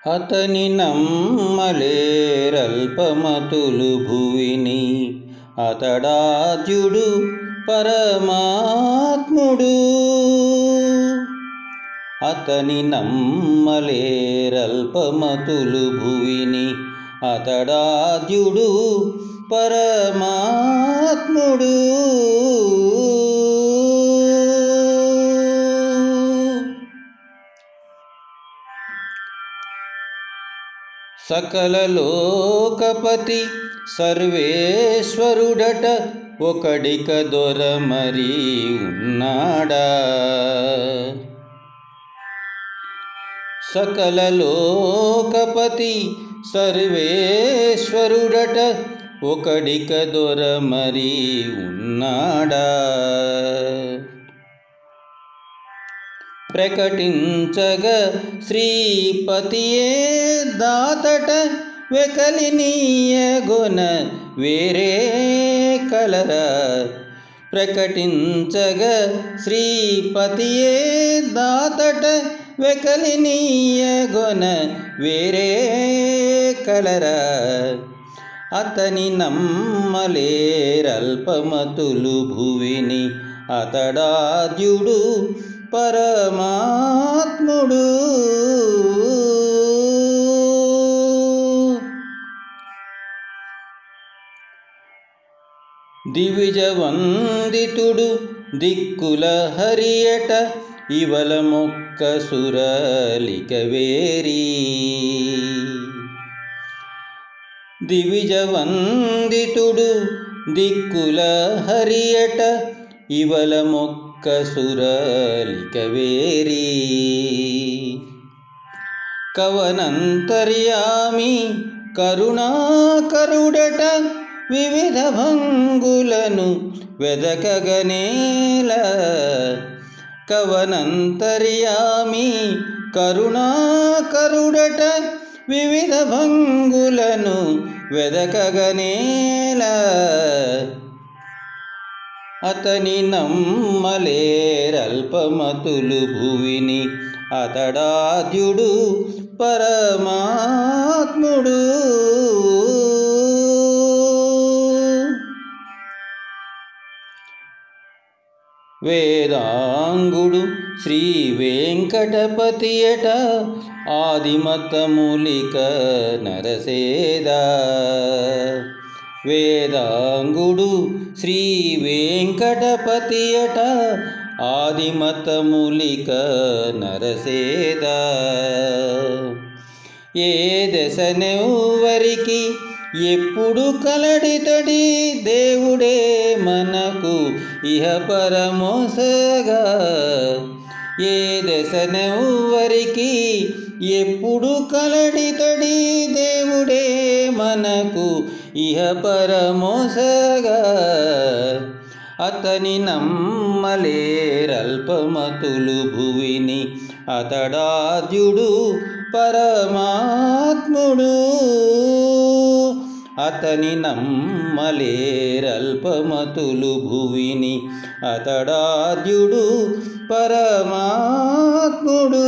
అతని నమ్మలేరల్పమతులు భువిని, అతడాద్యుడు పరమాత్ముడు. అతని నమ్మలేరల్పమతులు భువిని, అతడాద్యుడు పరమాత్ముడు. సకల లోకపతి సర్వేశ్వరుడట, ఒకడిక దొర మరి ఉన్నాడా. సకల లోకపతి సర్వేశ్వరుడట, ఒకడిక దొర మరి ఉన్నాడా. ప్రకటించగ శ్రీపతియే దాతట, వెకలినీయగొన వేరే కలరా. ప్రకటించగ శ్రీపతియే దాతట, వెకలినీయగొన వేరే కలరా. అతని నమ్మలేరల్పమతులు భువిని, అతడాద్యుడు పరమాత్ముడు. దివిజవందితుడు దిక్కుల హరియట, ఇవల మొక్క సురలిక వేరి. దివిజవందితుడు దిక్కుల హరియట, ఇవల మొక్క సురలిక వేరి. కవనంతర్యామి కరుణాకరుడట, వివిధ భంగులను వెదకగనేల. కవనంతర్యామి కరుణాకరుడట, వివిధ భంగులను వెదకగనేల. అతని నమ్మలేరల్పమతులు భువిని, అతడాద్యుడు పరమాత్ముడు. వేదాంగుడు శ్రీ వెంకటపతియట, ఆదిమతములిక నరసేదా. వేదాంగుడు శ్రీ వెంకటపతియట, ఆదిమతములిక నరసేదా. ఏ దశనెవ్వరికి ఎప్పుడు కలడితడి, దేవుడే మనకు ఇహ పరమోసగా. ఏ దశనెవ్వరికి ఎప్పుడు కలడితడి, దేవుడే మనకు ఇహ పరమోసగా. అతని నమ్మలేరల్పమతులు భువిని, అతడాద్యుడు పరమాత్ముడు. అతని నమ్మలేరల్పమతులు భువిని, అతడాద్యుడు పరమాత్ముడు.